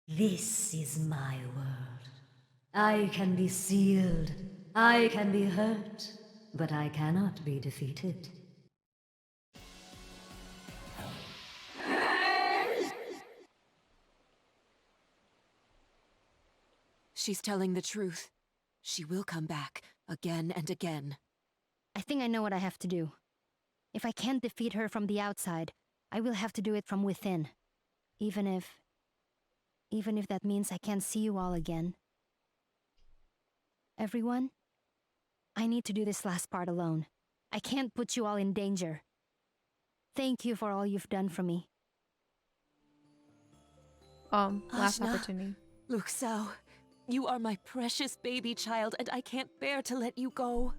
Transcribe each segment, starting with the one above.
This is my world. I can be sealed, I can be hurt, but I cannot be defeated. She's telling the truth. She will come back, again and again. I think I know what I have to do. If I can't defeat her from the outside, I will have to do it from within. Even if that means I can't see you all again. Everyone, I need to do this last part alone. I can't put you all in danger. Thank you for all you've done for me. Last Ajna, opportunity. Luxao, you are my precious baby child, and I can't bear to let you go.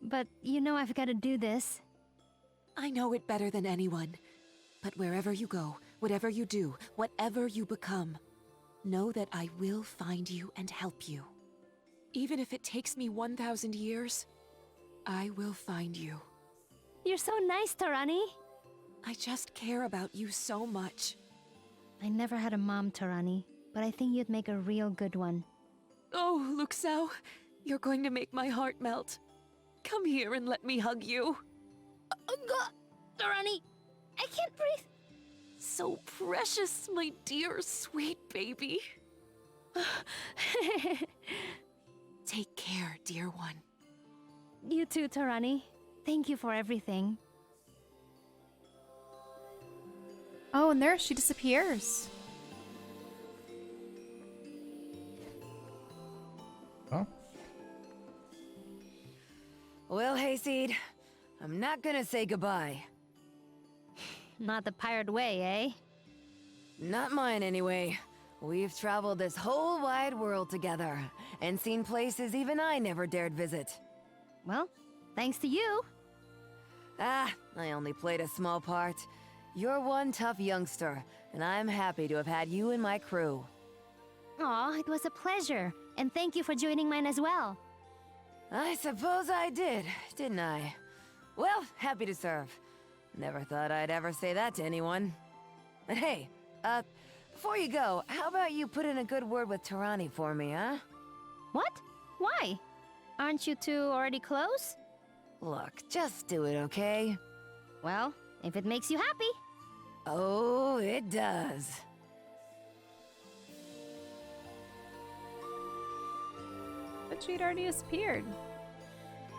But you know I've got to do this. I know it better than anyone. But wherever you go, whatever you do, whatever you become, know that I will find you and help you. Even if it takes me 1,000 years, I will find you. You're so nice, Tarani. I just care about you so much. I never had a mom, Tarani, but I think you'd make a real good one. Oh, Luxao, you're going to make my heart melt. Come here and let me hug you. Tarani, I can't breathe. So precious, my dear, sweet baby. Take care, dear one. You too, Tarani. Thank you for everything. Oh, and there she disappears. Huh? Well, Hayseed, I'm not gonna say goodbye. Not the pirate way, eh? Not mine, anyway. We've traveled this whole wide world together, and seen places even I never dared visit. Well, thanks to you. Ah, I only played a small part. You're one tough youngster, and I'm happy to have had you in my crew. Aw, it was a pleasure. And thank you for joining mine as well. I suppose I did, didn't I? Well, happy to serve. Never thought I'd ever say that to anyone. But hey, before you go, how about you put in a good word with Tarani for me, huh? What? Why? Aren't you two already close? Look, just do it, okay? Well, if it makes you happy. Oh, it does. But she'd already disappeared.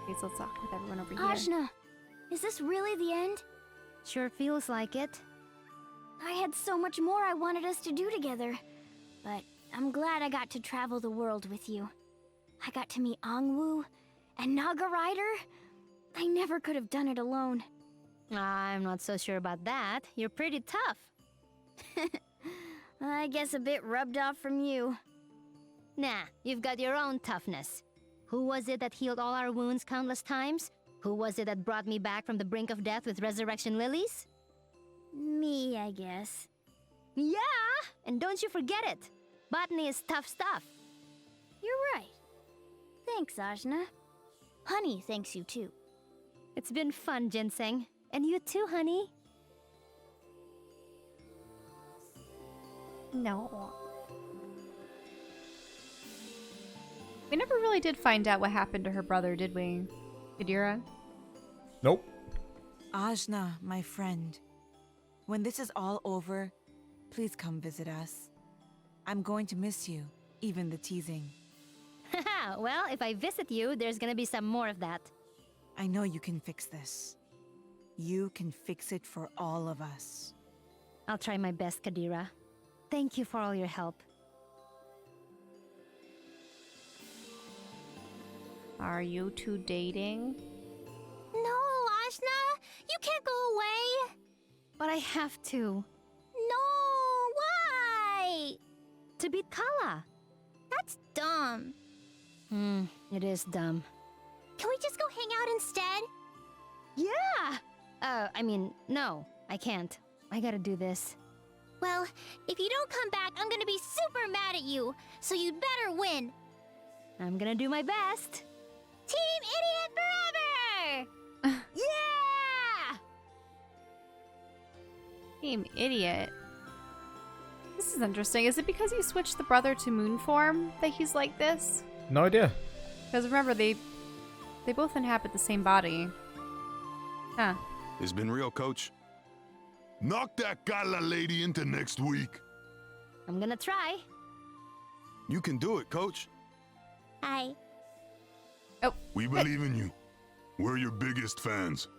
Okay, so let's talk with everyone over here. Ajna, is this really the end? Sure feels like it. I had so much more I wanted us to do together. But I'm glad I got to travel the world with you. I got to meet Angwu and Naga Rider. I never could have done it alone. I'm not so sure about that. You're pretty tough. I guess a bit rubbed off from you. Nah, you've got your own toughness. Who was it that healed all our wounds countless times? Who was it that brought me back from the brink of death with resurrection lilies? Me, I guess. Yeah! And don't you forget it! Botany is tough stuff. You're right. Thanks, Ajna. Honey thanks you too. It's been fun, Ginseng. And you too, honey. No. We never really did find out what happened to her brother, did we? Kadira? Nope. Ajna, my friend. When this is all over, please come visit us. I'm going to miss you, even the teasing. Haha, well, if I visit you, there's gonna be some more of that. I know you can fix this. You can fix it for all of us. I'll try my best, Kadira. Thank you for all your help. Are you two dating? No, Ajna! You can't go away! But I have to. No! Why? To beat Kala. That's dumb. It is dumb. Can we just go hang out instead? Yeah! No, I can't. I gotta do this. Well, if you don't come back, I'm gonna be super mad at you. So you'd better win. I'm gonna do my best. Team Idiot Forever! Yeah! Team idiot. This is interesting. Is it because he switched the brother to moon form that he's like this? No idea. Because remember, they both inhabit the same body. Huh. It's been real, Coach. Knock that gala lady into next week. I'm gonna try. You can do it, Coach. Hi. We believe in you. We're your biggest fans.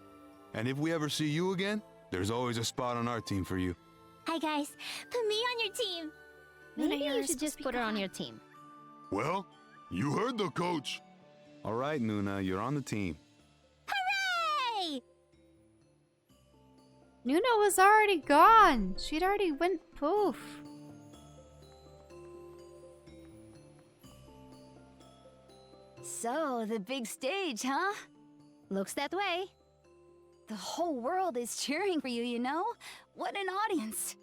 And if we ever see you again, there's always a spot on our team for you. Hi, guys. Put me on your team. Maybe you should just put her on your team. Well, you heard the coach. All right, Nuna, you're on the team. Hooray! Nuna was already gone. She'd already went poof. So, the big stage, huh? Looks that way. The whole world is cheering for you, you know? What an audience!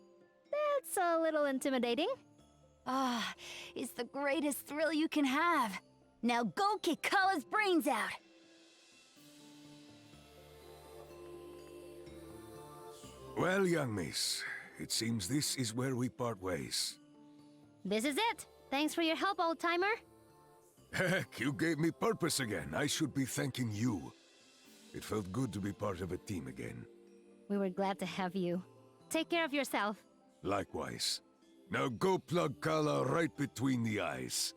That's a little intimidating. Ah, it's the greatest thrill you can have. Now go kick Kala's brains out! Well, young miss, it seems this is where we part ways. This is it. Thanks for your help, old-timer. Heck, you gave me purpose again. I should be thanking you. It felt good to be part of a team again. We were glad to have you. Take care of yourself. Likewise. Now go plug Kala right between the eyes.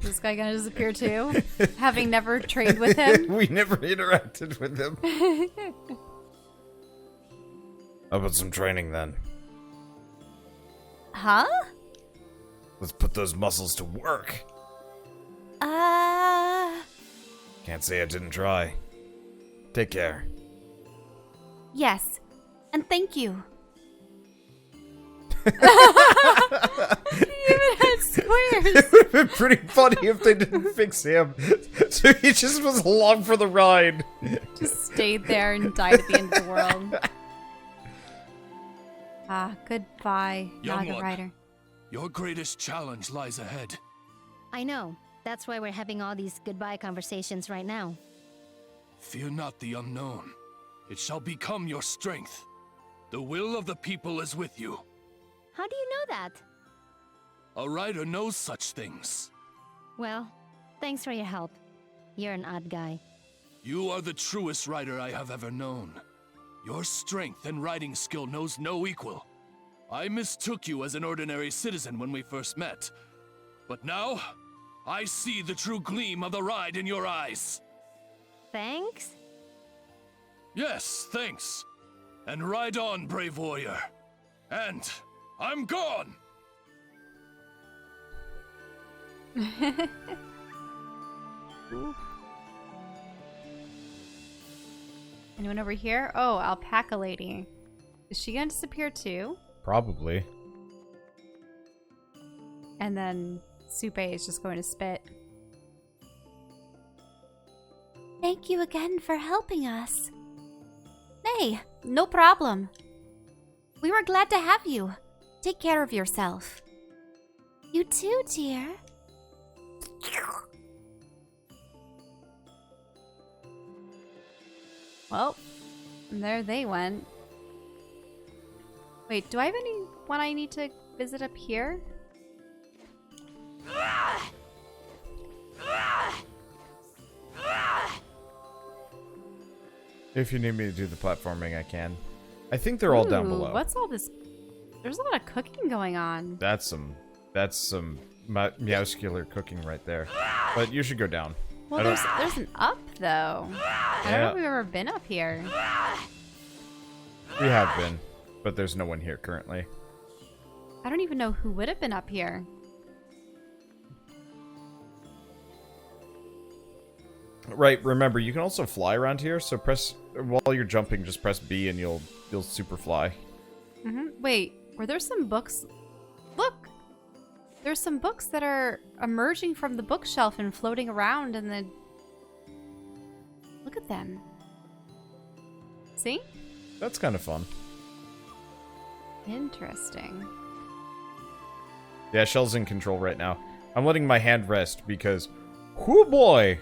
Is this guy gonna disappear too? Having never trained with him? We never interacted with him. How about some training then? Huh? Let's put those muscles to work. Can't say I didn't try. Take care. Yes. And thank you. He even had squares. It would have been pretty funny if they didn't fix him. So he just was along for the ride. Just stayed there and died at the end of the world. Goodbye, Young Naga one. Rider. Your greatest challenge lies ahead. I know. That's why we're having all these goodbye conversations right now. Fear not the unknown. It shall become your strength. The will of the people is with you. How do you know that? A rider knows such things. Well, thanks for your help. You're an odd guy. You are the truest rider I have ever known. Your strength and riding skill knows no equal. I mistook you as an ordinary citizen when we first met. But now, I see the true gleam of the ride in your eyes. Thanks? Yes, thanks. And ride on, brave warrior. And I'm gone! Anyone over here? Oh, alpaca lady. Is she gonna disappear too? Probably. And then Soupe is just going to spit. Thank you again for helping us. Hey, no problem. We were glad to have you. Take care of yourself. You too, dear. Well, there they went. Wait, do I have anyone I need to visit up here? If you need me to do the platforming, I can. I think they're all down Ooh, below. What's all this? There's a lot of cooking going on. That's some meowscular cooking right there. But you should go down. Well, there's an up though. I don't know if we've ever been up here. We have been, but there's no one here currently. I don't even know who would have been up here. Right, remember, you can also fly around here, so while you're jumping, just press B and you'll super fly. Wait, were there some books? Look! There's some books that are emerging from the bookshelf and floating around and then... Look at them. See? That's kind of fun. Interesting. Yeah, Shell's in control right now. I'm letting my hand rest because... Whoo boy!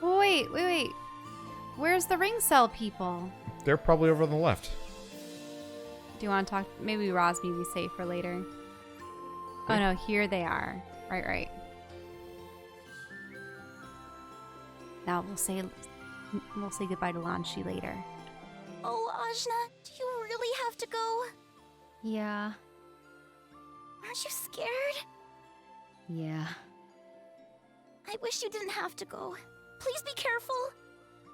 Wait. Where's the ring cell people? They're probably over on the left. Do you want to talk? Maybe Rosmi we save for later. Oh no, here they are. Right. Now we'll say goodbye to Lanshi later. Oh, Ajna, do you really have to go? Yeah. Aren't you scared? Yeah. I wish you didn't have to go. Please be careful.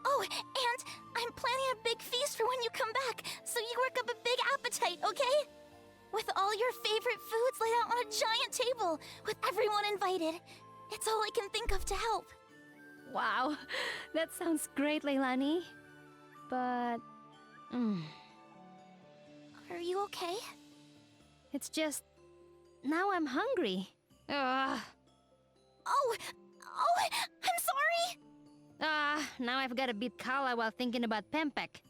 Oh, and I'm planning a big feast for when you come back, so you work up a big appetite, okay? With all your favorite foods laid out on a giant table, with everyone invited. It's all I can think of to help. Wow. That sounds great, Leilani. But... Are you okay? It's just... Now I'm hungry. Ugh. Oh, I'm sorry! Now I've got to beat Kala while thinking about Pempek.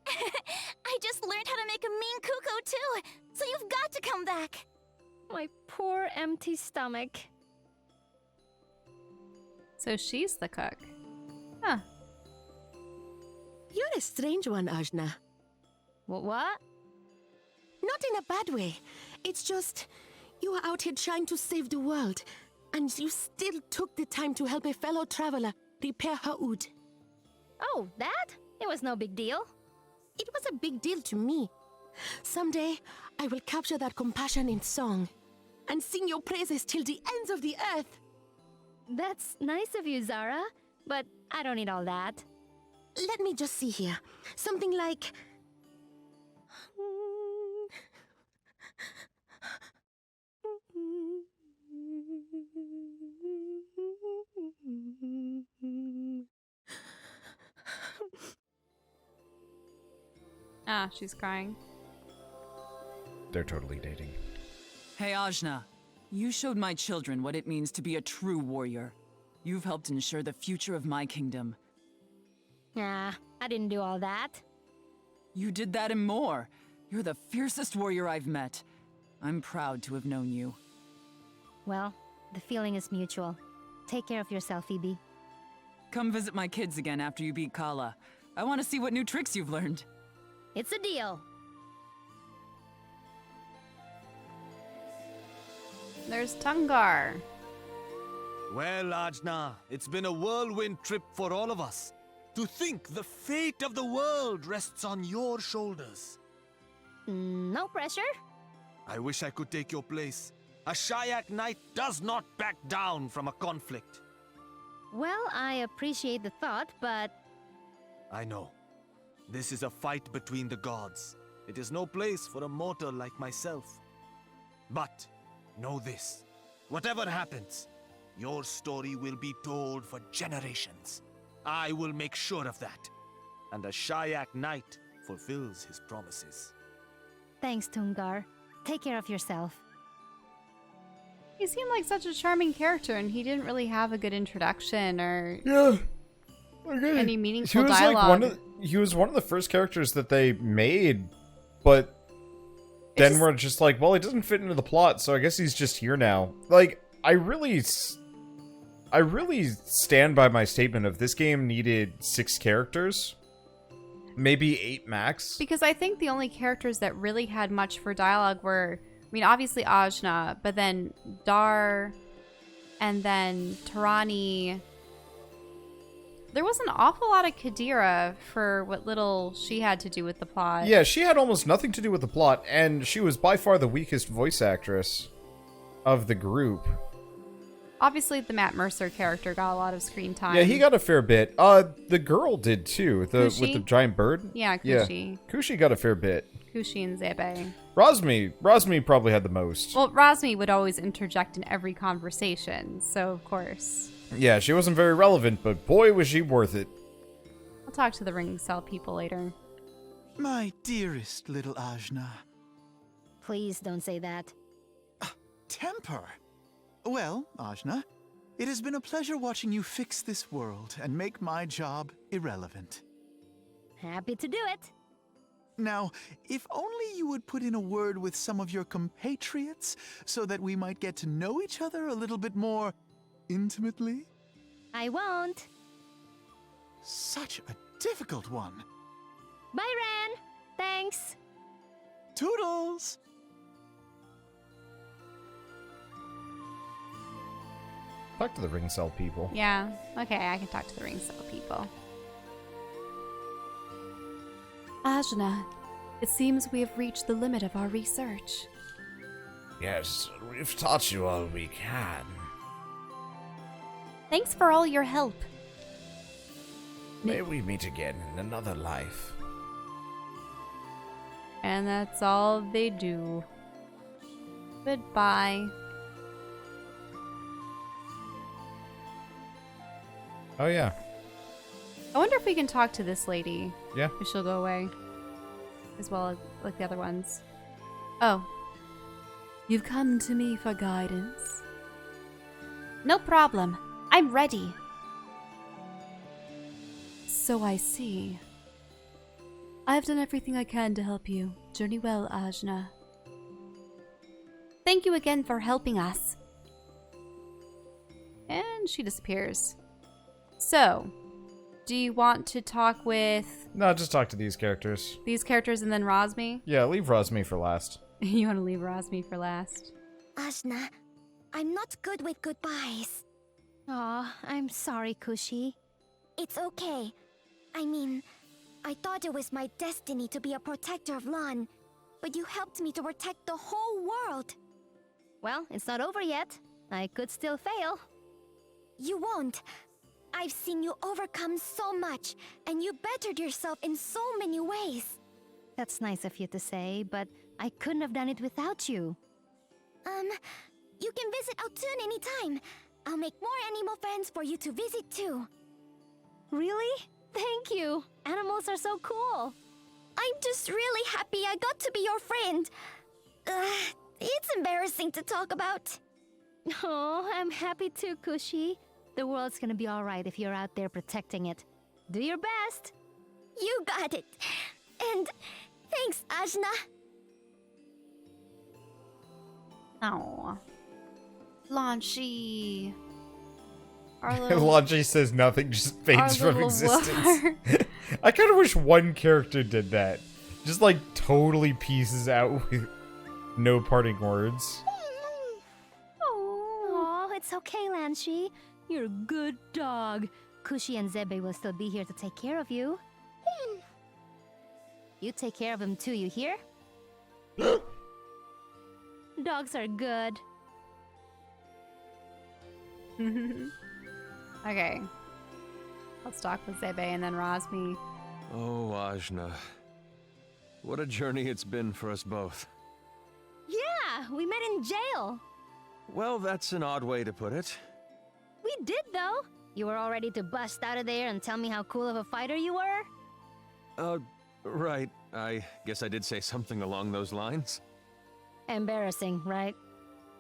I just learned how to make a mean cuckoo too, so you've got to come back. My poor empty stomach. So she's the cook. Huh. You're a strange one, Ajna. What? Not in a bad way. It's just, you are out here trying to save the world, and you still took the time to help a fellow traveler repair her oud. Oh, that? It was no big deal. It was a big deal to me. Someday, I will capture that compassion in song, and sing your praises till the ends of the earth. That's nice of you, Zara, but I don't need all that. Let me just see here. Something like... She's crying. They're totally dating. Hey, Ajna. You showed my children what it means to be a true warrior. You've helped ensure the future of my kingdom. I didn't do all that. You did that and more. You're the fiercest warrior I've met. I'm proud to have known you. Well, the feeling is mutual. Take care of yourself, Phoebe. Come visit my kids again after you beat Kala. I want to see what new tricks you've learned. It's a deal. There's Tungar. Well, Ajna, it's been a whirlwind trip for all of us. To think the fate of the world rests on your shoulders. No pressure. I wish I could take your place. A Shayak knight does not back down from a conflict. Well, I appreciate the thought, but... I know. This is a fight between the gods. It is no place for a mortal like myself. But know this. Whatever happens, your story will be told for generations. I will make sure of that. And a Shayak knight fulfills his promises. Thanks, Tungar. Take care of yourself. He seemed like such a charming character, and he didn't really have a good introduction or any meaningful dialogue. He was one of the first characters that they made, but then we're just like, well, he doesn't fit into the plot, so I guess he's just here now. Like, I really stand by my statement of this game needed 6 characters. Maybe 8 max. Because I think the only characters that really had much for dialogue were, I mean, obviously Ajna, but then Dar, and then Tarani. There was an awful lot of Kadira for what little she had to do with the plot. Yeah, she had almost nothing to do with the plot, and she was by far the weakest voice actress of the group. Obviously, the Matt Mercer character got a lot of screen time. Yeah, he got a fair bit. The girl did too, with the giant bird. Yeah, Kushi. Yeah, Kushi got a fair bit. Kushi and Zebe. Rosmi probably had the most. Well, Rosmi would always interject in every conversation, so of course. Yeah, she wasn't very relevant, but boy was she worth it. I'll talk to the ring cell people later. My dearest little Ajna. Please don't say that. Temper. Well, Ajna, it has been a pleasure watching you fix this world and make my job irrelevant. Happy to do it. Now, if only you would put in a word with some of your compatriots so that we might get to know each other a little bit more intimately. I won't. Such a difficult one. Bye, Ren. Thanks. Toodles! Talk to the ring cell people. Yeah, okay, I can talk to the ring cell people. Ajna, it seems we have reached the limit of our research. Yes, we've taught you all we can. Thanks for all your help. May we meet again in another life. And that's all they do. Goodbye. Oh, yeah. I wonder if we can talk to this lady. Yeah. If she'll go away. As well as like the other ones. Oh. You've come to me for guidance. No problem. I'm ready. So I see. I've done everything I can to help you. Journey well, Ajna. Thank you again for helping us. And she disappears. So, do you want to talk with... No, just talk to these characters. These characters and then Rosmi? Yeah, leave Rosmi for last. You want to leave Rosmi for last? Ajna, I'm not good with goodbyes. Aw, I'm sorry, Kushi. It's okay. I mean, I thought it was my destiny to be a protector of Lan, but you helped me to protect the whole world. Well, it's not over yet. I could still fail. You won't. I've seen you overcome so much, and you bettered yourself in so many ways. That's nice of you to say, but I couldn't have done it without you. You can visit Outun anytime. I'll make more animal friends for you to visit too. Really? Thank you. Animals are so cool. I'm just really happy I got to be your friend. It's embarrassing to talk about. Oh, I'm happy too, Kushi. The world's gonna be alright if you're out there protecting it. Do your best. You got it. And thanks, Ajna. Oh. Launchy. Launchi says nothing, just fades from little existence. I kind of wish one character did that. Just like totally pieces out with no parting words. Oh, it's okay, Lanshi. You're a good dog. Kushi and Zebe will still be here to take care of you. You take care of him too, you hear? Dogs are good. Okay. Let's talk with Zebe and then Rosmi. Oh, Ajna. What a journey it's been for us both. Yeah, we met in jail. Well, that's an odd way to put it. We did, though. You were all ready to bust out of there and tell me how cool of a fighter you were? Right. I guess I did say something along those lines. Embarrassing, right?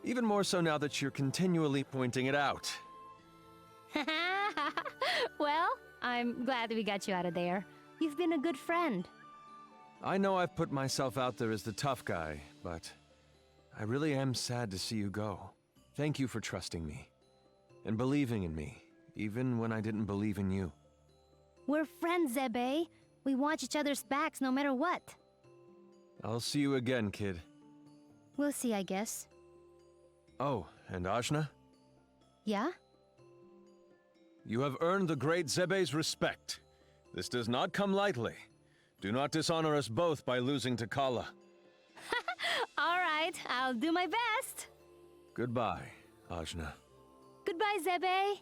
Even more so now that you're continually pointing it out. Well, I'm glad we got you out of there. You've been a good friend. I know I've put myself out there as the tough guy, but I really am sad to see you go. Thank you for trusting me and believing in me, even when I didn't believe in you. We're friends, Zebe. We watch each other's backs no matter what. I'll see you again, kid. We'll see, I guess. Oh, and Ajna? Yeah? You have earned the great Zebe's respect. This does not come lightly. Do not dishonor us both by losing to Kala. All right, I'll do my best. Goodbye, Ajna. Goodbye, Zebe.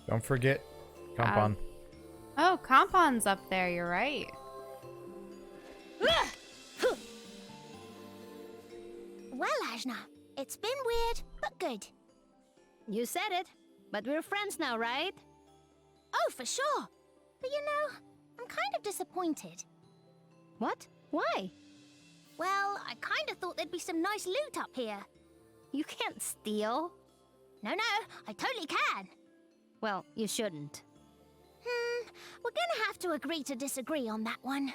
Don't forget Compon. Oh, Compon's up there, you're right. Well, Ajna, it's been weird, but good. You said it, but we're friends now, right? Oh, for sure. But you know, I'm kind of disappointed. What? Why? Well, I kind of thought there'd be some nice loot up here. You can't steal. No, I totally can. Well, you shouldn't. We're gonna have to agree to disagree on that one.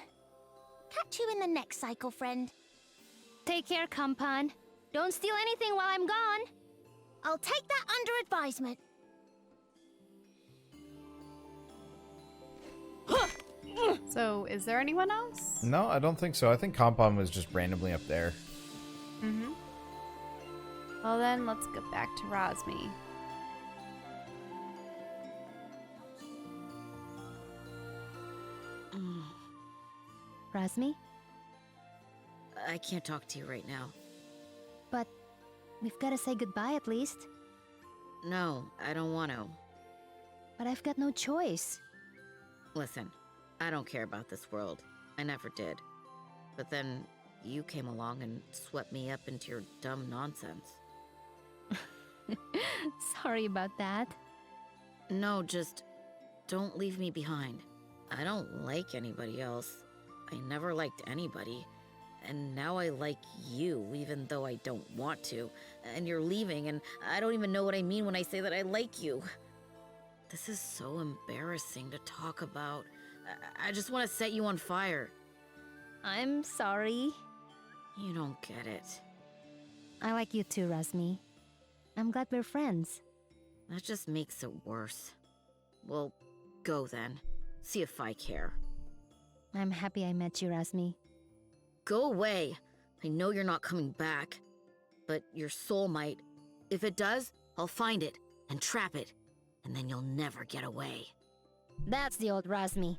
Catch you in the next cycle, friend. Take care, Compon. Don't steal anything while I'm gone. I'll take that under advisement. So, is there anyone else? No, I don't think so. I think Compound was just randomly up there. Mm-hmm. Well then, let's get back to Rosmi. Rosmi? I can't talk to you right now. But we've got to say goodbye at least. No, I don't want to. But I've got no choice. Listen, I don't care about this world. I never did. But then you came along and swept me up into your dumb nonsense. Sorry about that. No, just don't leave me behind. I don't like anybody else. I never liked anybody. And now I like you, even though I don't want to. And you're leaving, and I don't even know what I mean when I say that I like you. This is so embarrassing to talk about. I just want to set you on fire. I'm sorry. You don't get it. I like you too, Rosmi. I'm glad we're friends. That just makes it worse. Well, go then. See if I care. I'm happy I met you, Rosmi. Go away. I know you're not coming back. But your soul might. If it does, I'll find it and trap it. And then you'll never get away. That's the old Rosmi.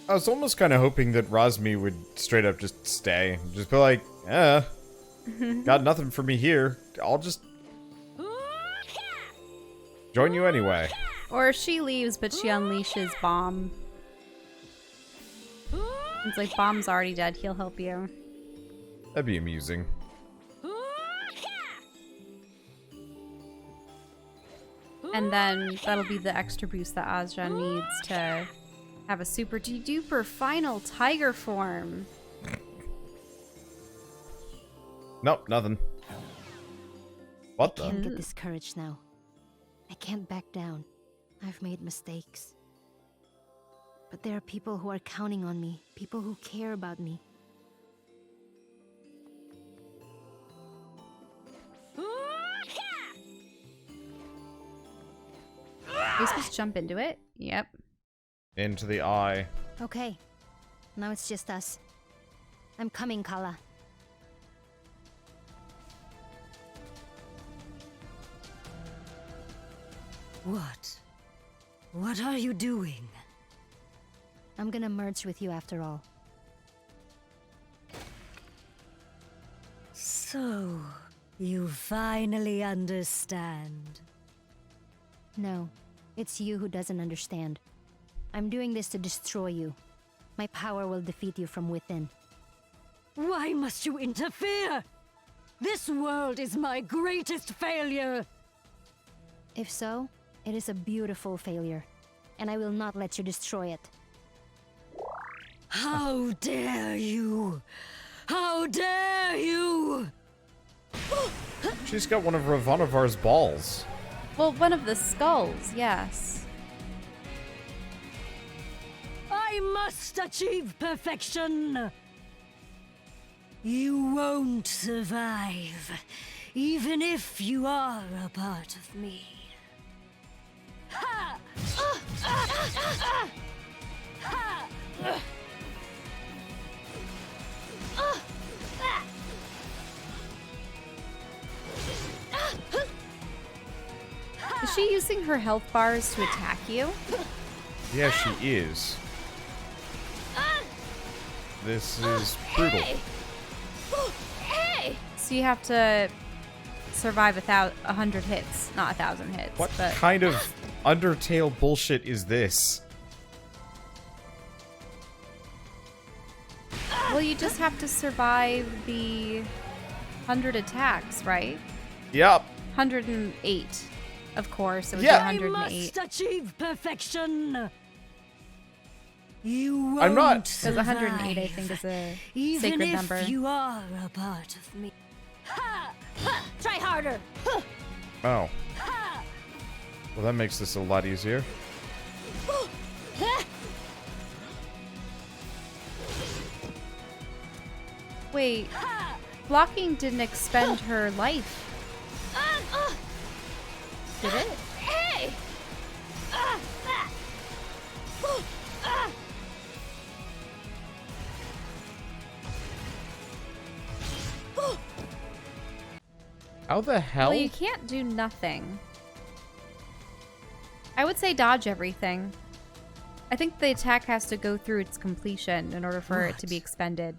I was almost kind of hoping that Rosmi would straight up just stay. Just be like, got nothing for me here. I'll just join you anyway. Or she leaves, but she unleashes Bomb. It's like, Bomb's already dead, he'll help you. That'd be amusing. And then that'll be the extra boost that Ajna needs to have a super duper final tiger form. Nope, nothing. What the? I can't get discouraged now. I can't back down. I've made mistakes. But there are people who are counting on me, people who care about me. Are you supposed to jump into it? Yep. Into the eye. Okay. Now it's just us. I'm coming, Kala. What? What are you doing? I'm gonna merge with you after all. So, you finally understand. No, it's you who doesn't understand. I'm doing this to destroy you. My power will defeat you from within. Why must you interfere? This world is my greatest failure! If so, it is a beautiful failure, and I will not let you destroy it. How dare you! How dare you! She's got one of Ravanavar's balls. Well, one of the skulls, yes. I must achieve perfection! You won't survive, even if you are a part of me. Ha! Ha! Is she using her health bars to attack you? Yeah, she is. This is brutal. Hey! So you have to survive 100 hits, not 1,000 hits. What but... kind of Undertale bullshit is this? Well, you just have to survive the 100 attacks, right? Yep. 108, of course. It would Yeah. be 108. I must achieve perfection! You won't I'm not. Because 108, I think, is a even sacred if number. you are a part of me. Ha! Ha! Try harder! Huh! Oh. Ha! Well, that makes this a lot easier. Wait, blocking didn't expend her life. Did it? Hey! How the hell? Well, you can't do nothing. I would say dodge everything. I think the attack has to go through its completion in order for it to be expended,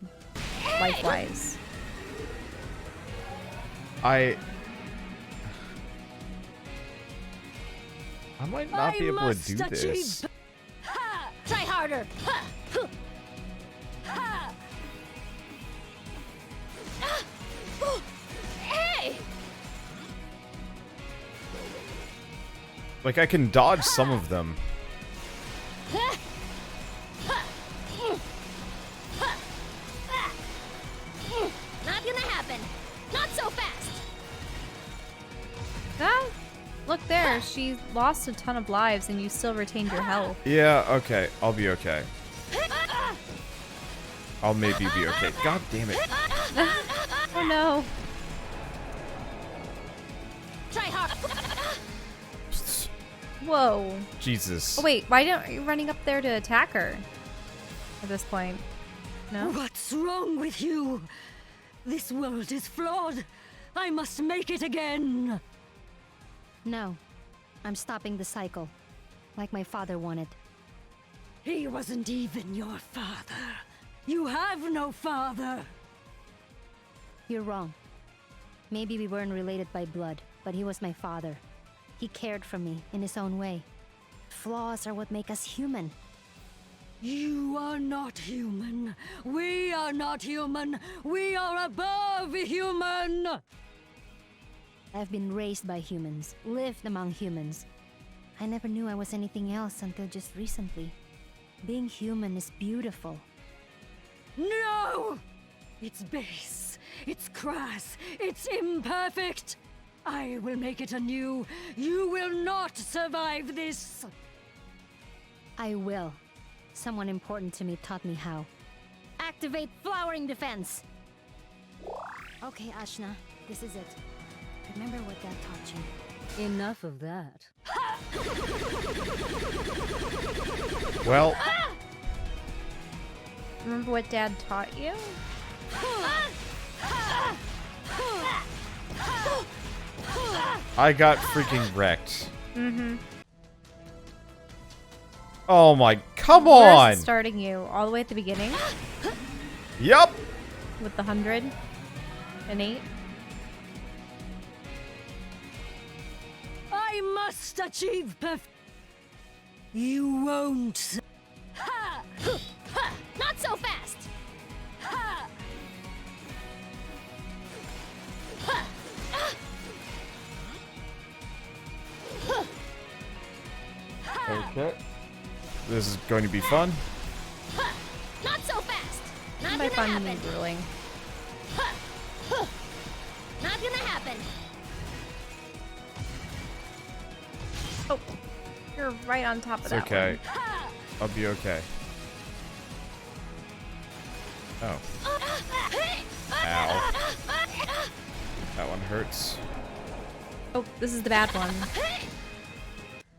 life-wise. I might not be able to do this. Try harder. Hey! Like, I can dodge some of them. Not gonna happen. Not so fast. Ah, look there. She lost a ton of lives and you still retained your health. Yeah, okay. I'll be okay. I'll maybe be okay. God damn it. Oh no. Try hard. Whoa. Jesus. Oh wait, why aren't you running up there to attack her at this point? No? What's wrong with you? This world is flawed. I must make it again. No. I'm stopping the cycle. Like my father wanted. He wasn't even your father. You have no father. You're wrong. Maybe we weren't related by blood, but he was my father. He cared for me in his own way. Flaws are what make us human. You are not human. We are not human. We are above human. I've been raised by humans, lived among humans. I never knew I was anything else until just recently. Being human is beautiful. No! It's base. It's crass. It's imperfect. I will make it anew. You will not survive this. I will. Someone important to me taught me how. Activate flowering defense! Okay, Ajna, this is it. Remember what Dad taught you. Enough of that. Well. Remember what Dad taught you? I got freaking wrecked. Mm-hmm. Oh my, come Where's on! it starting you? All the way at the beginning? Yup! With the 100 and 8? I must achieve You won't. Not so fast. Okay. This is going to be fun. Not so fast. Not By gonna fun, you happen. mean grueling. Not gonna happen. Oh, you're right on top of It's that okay. one. I'll be okay. Oh. Ow. That one hurts. Oh, this is the bad one.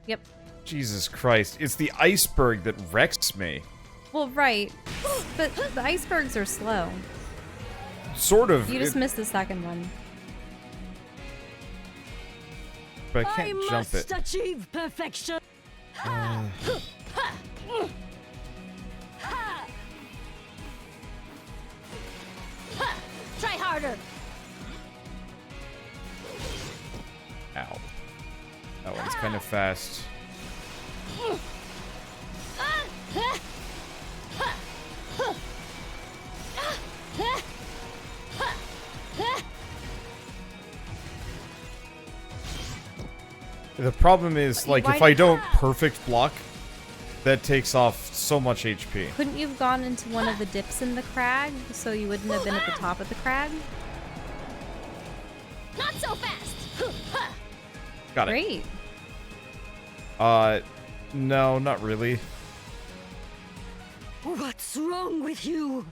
Yep. Jesus Christ. It's the iceberg that wrecks me. Well, right. But the icebergs are slow. Sort of. You just missed the second one. But I can't jump must it. achieve perfection. Try harder. Ow. That one's kind of fast. The problem is, like, if I don't perfect block, that takes off so much HP. Couldn't you have gone into one of the dips in the crag so you wouldn't have been at the top of the crag? Not so fast. Got it. Great. No, not really. What's wrong with you?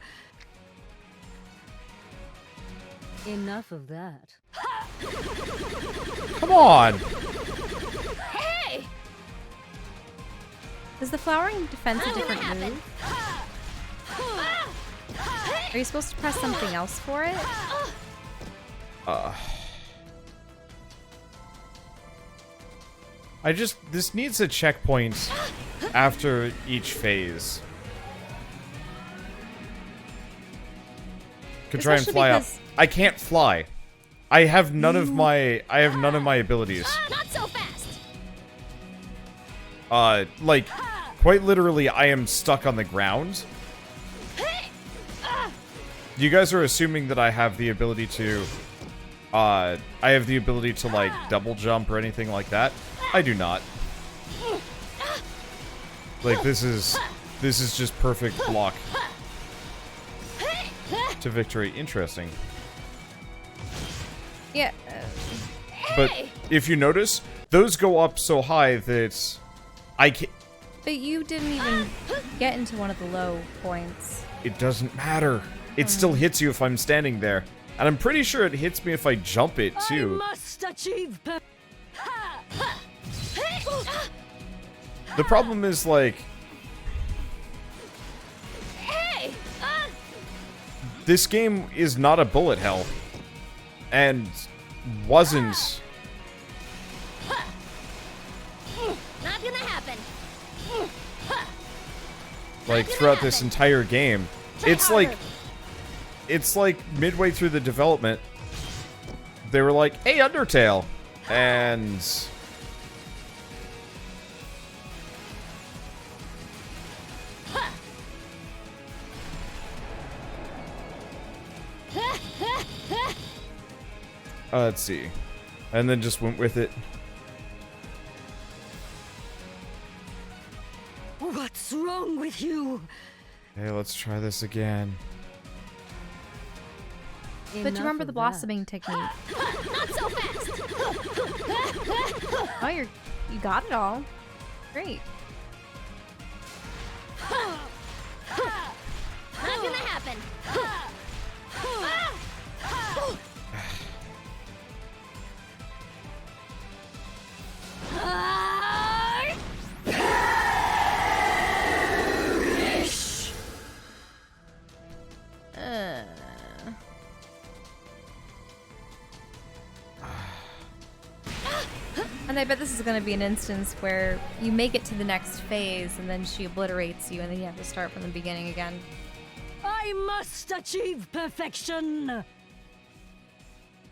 Enough of that. Come on! Hey! Is the flowering defense a different move? Are you supposed to press something else for it? This needs a checkpoint after each phase. Could try and Especially fly up. because- I can't fly. I have none of my abilities. Not so fast. Like, quite literally, I am stuck on the ground. You guys are assuming that I have the ability to, like, double jump or anything like that. I do not. Like, this is just perfect block to victory. Interesting. Yeah. But if you notice, those go up so high that I can't. But you didn't even get into one of the low points. It doesn't matter. It still hits you if I'm standing there. And I'm pretty sure it hits me if I jump it, too. I must achieve The problem is, like... This game is not a bullet hell. And wasn't... Not gonna happen. like, throughout this entire game. It's like midway through the development, they were like, hey, Undertale. And... let's see. And then just went with it. What's wrong with you? Hey, let's try this again. But you remember the blossoming technique. Not so fast. Oh, you got it all. Great. Not gonna happen. And I bet this is going to be an instance where you make it to the next phase and then she obliterates you and then you have to start from the beginning again. I must achieve perfection.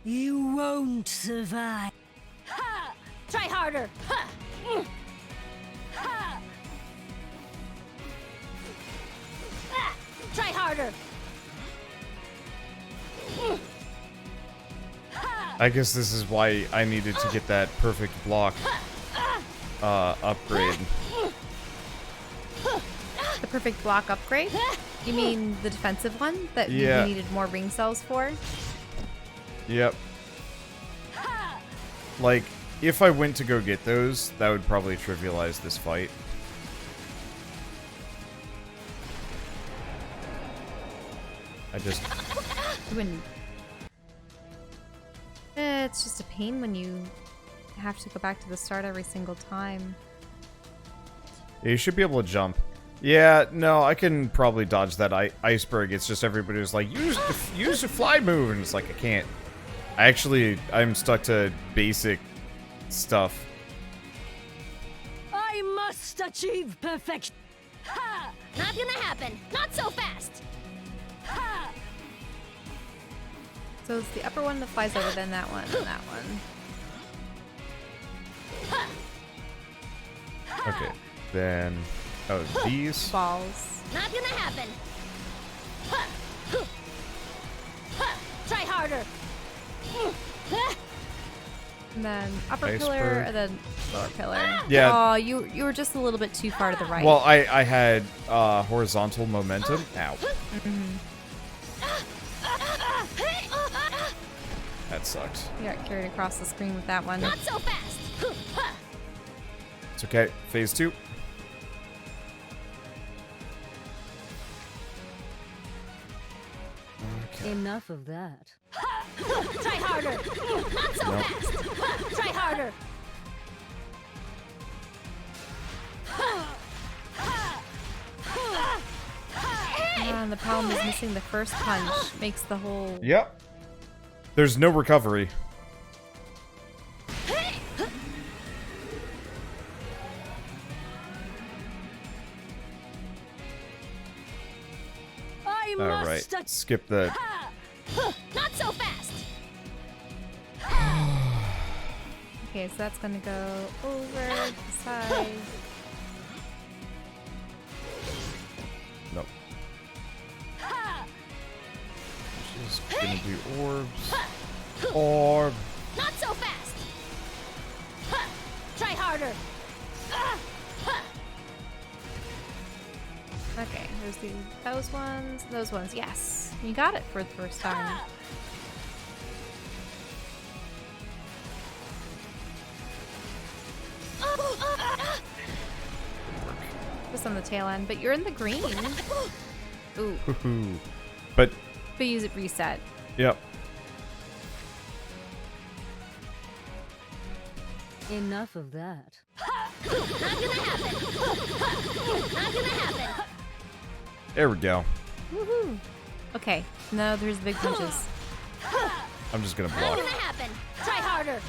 You won't survive. Ha! Try harder. Ha! Ha! Ah! Try harder. I guess this is why I needed to get that perfect block upgrade. The perfect block upgrade? You mean the defensive one that Yeah. you needed more ring cells for? Yep. Like, if I went to go get those, that would probably trivialize this fight. I just... You wouldn't. It's just a pain when you have to go back to the start every single time. You should be able to jump. Yeah, no, I can probably dodge that iceberg. It's just everybody was like, use the fly move, and it's like, I can't. I'm stuck to basic stuff. I must achieve perfection. Ha! Not gonna happen. Not so fast. Ha! So it's the upper one that flies over, then that one, and that one. Okay, then... Oh, these? Balls. Not gonna happen. Ha! Ha! Try harder. And then upper Iceberg. pillar, and then lower pillar. Yeah. Oh, you were just a little bit too far to the right. Well, I had horizontal momentum. Ow. That sucked. You got carried across the screen with that one. Not so fast. It's okay. Phase 2. Okay. Enough of that. Try harder. Not so Nope. fast. Try harder. the problem is missing the first punch makes the whole... Yep. There's no recovery. Alright, skip that. Not so fast. Okay, so that's gonna go over the side. Nope. She's gonna do orbs. Orb. Not so fast. Try harder. Okay, those ones, yes. You got it for the first time. Just on the tail end, but you're in the green. Ooh. But use it reset. Yep. Enough of that. Not gonna happen. Not gonna happen. There we go. Woohoo. Okay, no, there's big punches. I'm just gonna Not block. gonna happen. Try harder.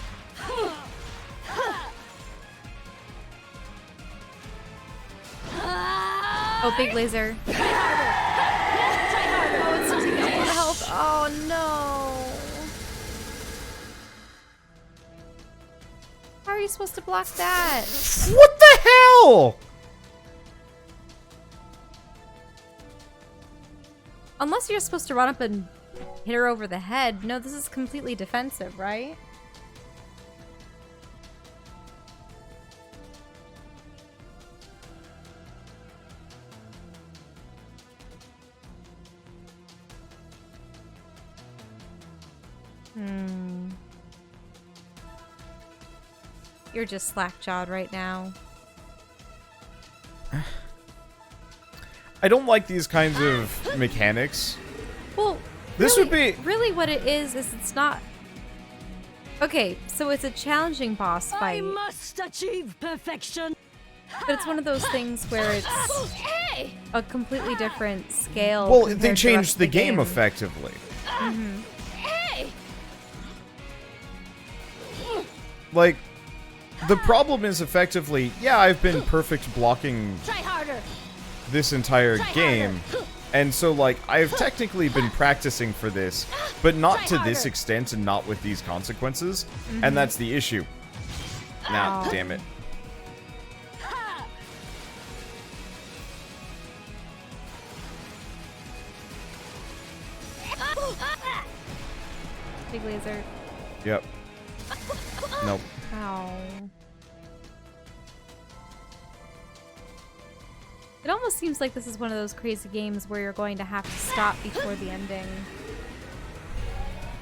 Oh, big laser. Try harder. Oh, it's taking up more health. Oh no. How are you supposed to block that? What the hell? Unless you're supposed to run up and hit her over the head. No, this is completely defensive, right? You're just slack-jawed right now. I don't like these kinds of mechanics. Well, this really, would be really what it is it's not. Okay, so it's a challenging boss fight. I must achieve perfection. But it's one of those things where it's a completely different scale. Well, compared they to the changed rest of the game effectively. Mm-hmm. Like, the problem is effectively, yeah, I've been perfect blocking this entire game. And so, like, I've technically been practicing for this, but not to this extent and not with these consequences. Mm-hmm. And that's the issue. Nah, damn it. Big laser. Yep. Nope. Ow. It almost seems like this is one of those crazy games where you're going to have to stop before the ending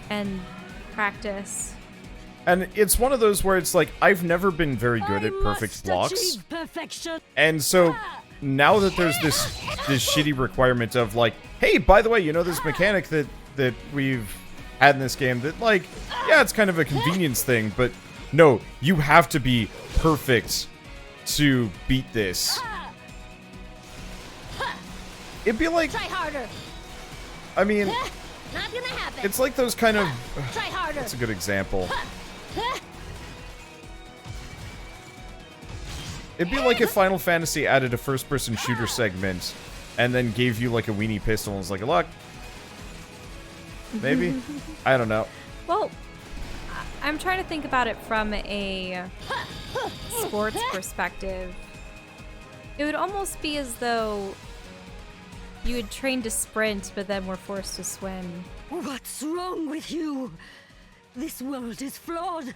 and practice. And it's one of those where it's like, I've never been very good at perfect blocks. And so, now that there's this shitty requirement of like, hey, by the way, you know this mechanic that we've had in this game that, like, yeah, it's kind of a convenience thing, but no, you have to be perfect to beat this. It'd be like, I mean, it's like those kind of, that's a good example. It'd be like if Final Fantasy added a first-person shooter segment and then gave you like a weenie pistol and was like, look, maybe? I don't know. Well, I'm trying to think about it from a sports perspective. It would almost be as though you had trained to sprint, but then were forced to swim. What's wrong with you? This world is flawed.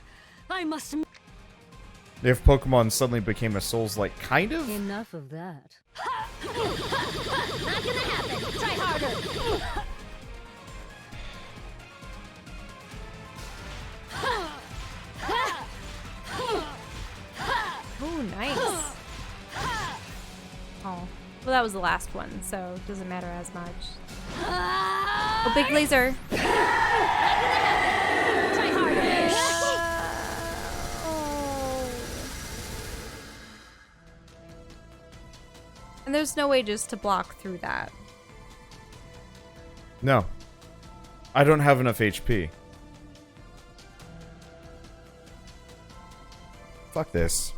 I must... If Pokemon suddenly became a Souls-like, kind of? Enough of that. Not gonna happen. Try harder. Oh, nice. Oh, well, that was the last one, so it doesn't matter as much. Oh, big laser. And there's no way just to block through that. No. I don't have enough HP. Fuck this.